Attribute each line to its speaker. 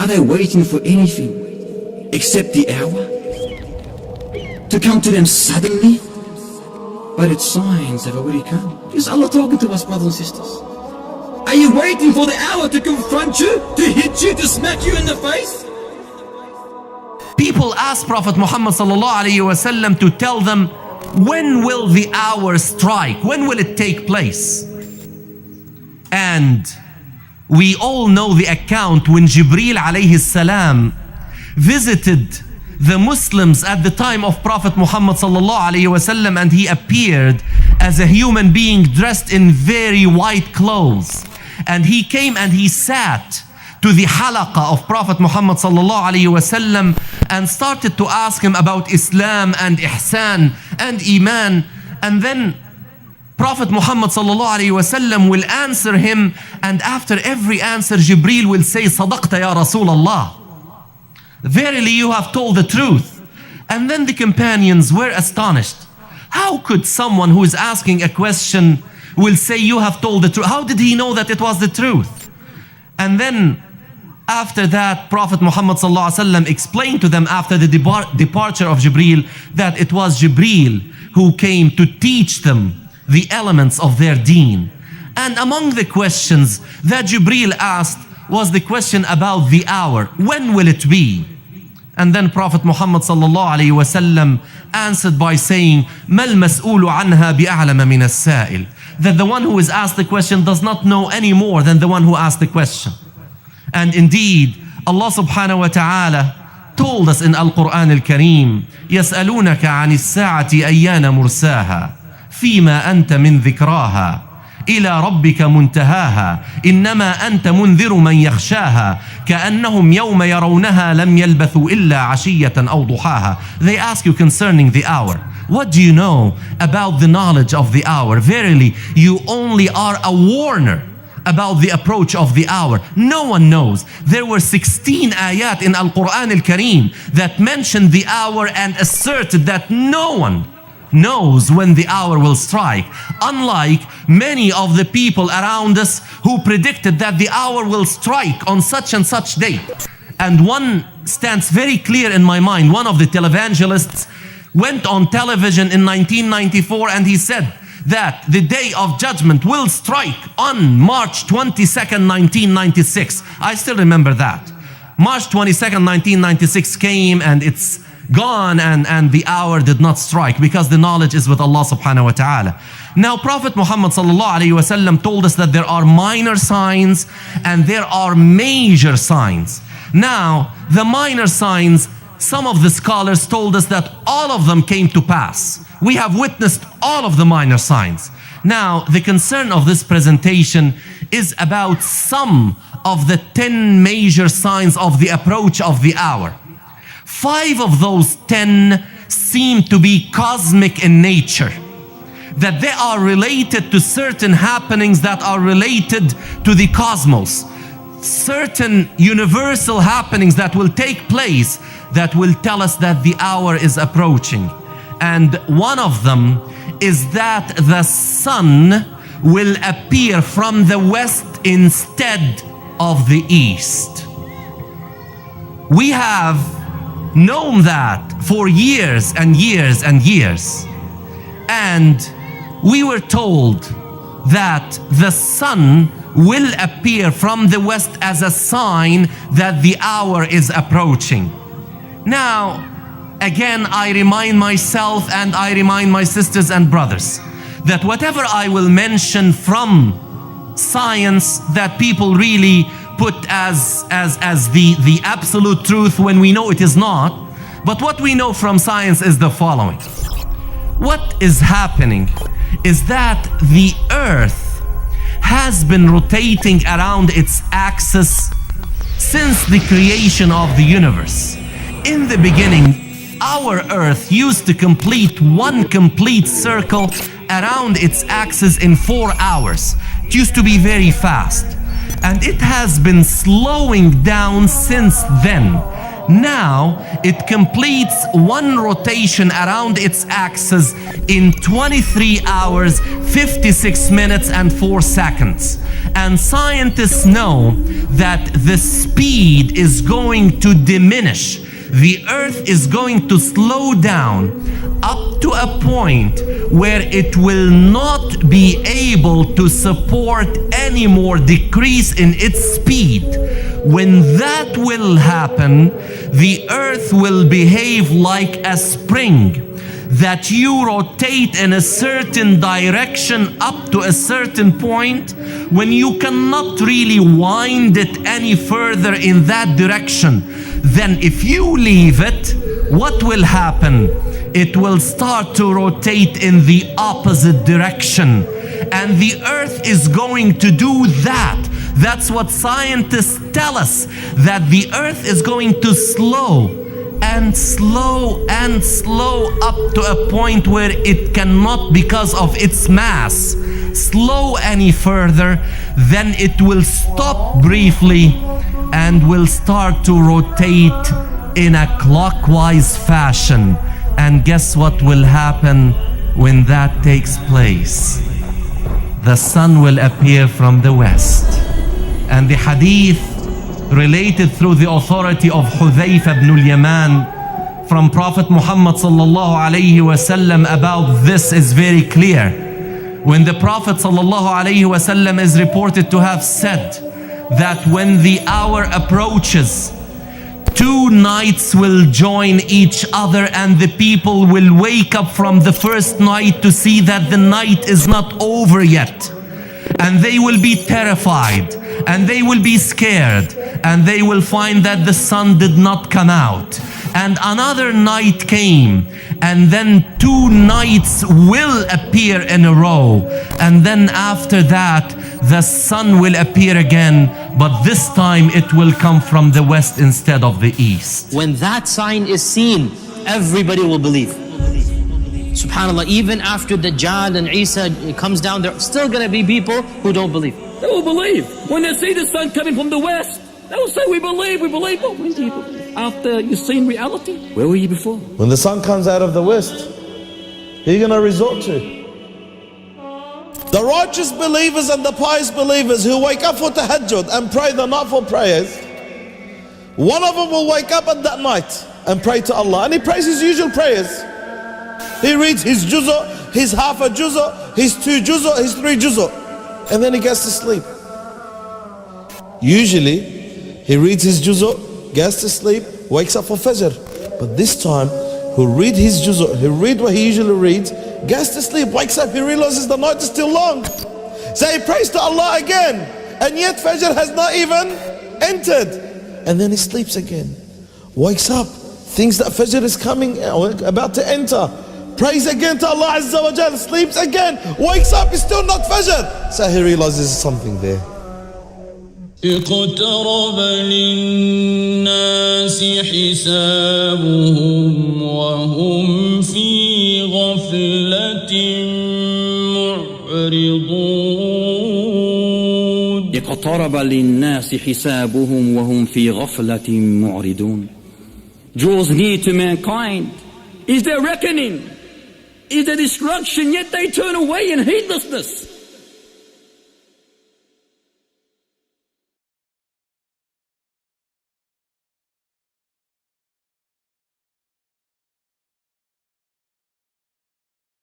Speaker 1: Are they waiting for anything except the hour to come to them suddenly? But its signs have already come. Is Allah talking to us, brothers and sisters? Are you waiting for the hour to confront you, to hit you, to smack you in the face?
Speaker 2: People ask Prophet Muhammad Sallallahu Alaihi Wasallam to tell them, when will the hour strike? When will it take place? And we all know the account when Jibreel alayhi salam visited the Muslims at the time of Prophet Muhammad Sallallahu Alaihi Wasallam, and he appeared as a human being dressed in very white clothes. And he came and he sat to the halaqah of Prophet Muhammad Sallallahu Alaihi Wasallam and started to ask him about Islam and Ihsan and Iman. And then Prophet Muhammad Sallallahu Alaihi Wasallam will answer him, and after every answer Jibreel will say, Sadaqta ya Rasulallah. Verily you have told the truth. And then the companions were astonished. How could someone who is asking a question will say you have told the truth? How did he know that it was the truth? And then after that, Prophet Muhammad Sallallahu Alaihi Wasallam explained to them after the departure of Jibreel that it was Jibreel who came to teach them the elements of their deen. And among the questions that Jibreel asked was the question about the hour. When will it be? And then Prophet Muhammad Sallallahu Alaihi Wasallam answered by saying, Mal mas'ulu anha bi'a'lama min as-sa'il. That the one who is asked the question does not know any more than the one who asked the question. And indeed, Allah subhanahu wa ta'ala told us in Al-Quran Al-Kareem, يَسْأَلُونَكَ عَنِ السَّاعَةِ أَيَّانَ مُرْسَاهَا فِيمَا أَنْتَ مِنْ ذِكْرَاهَا إلى ربك منتهاها إنما أنت منذر من يخشاها كأنهم يوم يرونها لم يلبثوا إلا عشية أو ضحاها. They ask you concerning the hour. What do you know about the knowledge of the hour? Verily, you only are a warner about the approach of the hour. No one knows. There were 16 ayat in Al-Quran Al-Kareem that mentioned the hour and asserted that no one knows when the hour will strike, unlike many of the people around us who predicted that the hour will strike on such and such date. And one stands very clear in my mind. One of the televangelists went on television in 1994 and he said that the day of judgment will strike on March 22nd, 1996. I still remember that. March 22nd, 1996 came and it's gone, and the hour did not strike because the knowledge is with Allah subhanahu wa ta'ala. Now Prophet Muhammad Sallallahu Alaihi Wasallam told us that there are minor signs and there are major signs. Now the minor signs, some of the scholars told us that all of them came to pass. We have witnessed all of the minor signs. Now the concern of this presentation is about some of the 10 major signs of the approach of the hour. 5 of those 10 seem to be cosmic in nature, that they are related to certain happenings that are related to the cosmos, certain universal happenings that will take place that will tell us that the hour is approaching. And one of them is that the sun will appear from the west instead of the east. We have known that for years and years and years. And we were told that the sun will appear from the west as a sign that the hour is approaching. Now, again, I remind myself and I remind my sisters and brothers that whatever I will mention from science that people really put as the absolute truth when we know it is not. But what we know from science is the following. What is happening is that the earth has been rotating around its axis since the creation of the universe. In the beginning, our earth used to complete one complete circle around its axis in 4 hours. It used to be very fast. And it has been slowing down since then. Now it completes one rotation around its axis in 23 hours, 56 minutes and 4 seconds. And scientists know that the speed is going to diminish. The earth is going to slow down up to a point where it will not be able to support any more decrease in its speed. When that will happen, the earth will behave like a spring that you rotate in a certain direction up to a certain point when you cannot really wind it any further in that direction. Then if you leave it, what will happen? It will start to rotate in the opposite direction. And the earth is going to do that. That's what scientists tell us, that the earth is going to slow and slow and slow up to a point where it cannot, because of its mass, slow any further. Then it will stop briefly and will start to rotate in a clockwise fashion. And guess what will happen when that takes place? The sun will appear from the west. And the hadith related through the authority of Hudhayfa ibn al-Yaman from Prophet Muhammad Sallallahu Alaihi Wasallam about this is very clear. When the Prophet Sallallahu Alaihi Wasallam is reported to have said that when the hour approaches, 2 nights will join each other and the people will wake up from the first night to see that the night is not over yet. And they will be terrified and they will be scared and they will find that the sun did not come out. And another night came, and then 2 nights will appear in a row. And then after that, the sun will appear again, but this time it will come from the west instead of the east.
Speaker 3: When that sign is seen, everybody will believe. SubhanAllah, even after Dajjal and Isa comes down, there are still going to be people who don't believe.
Speaker 4: They will believe. When they see the sun coming from the west, they will say, we believe, we believe. But when do you believe? After you've seen reality? Where were you before?
Speaker 5: When the sun comes out of the west, who are you going to resort to? The righteous believers and the pious believers who wake up for tahajjud and pray the nightfall prayers, one of them will wake up at that night and pray to Allah, and he prays his usual prayers. He reads his juz'ah, his half a juz'ah, his 2 juz'ah, his 3 juz'ah, and then he gets to sleep. Usually he reads his juz'ah, gets to sleep, wakes up for fajr. But this time he'll read his juz'ah, he'll read what he usually reads, gets to sleep, wakes up, he realizes the night is still long. So he prays to Allah again, and yet fajr has not even entered. And then he sleeps again, wakes up, thinks that fajr is coming, about to enter, prays again to Allah Azza wa Jal, sleeps again, wakes up, it's still not fajr. So he realizes something there.
Speaker 6: اقترب للناس حسابهم وهم في غفلة معرضون.
Speaker 4: اقترب للناس حسابهم وهم في غفلة معرضون. Draws near to mankind is their reckoning, is their destruction, yet they turn away in heedlessness.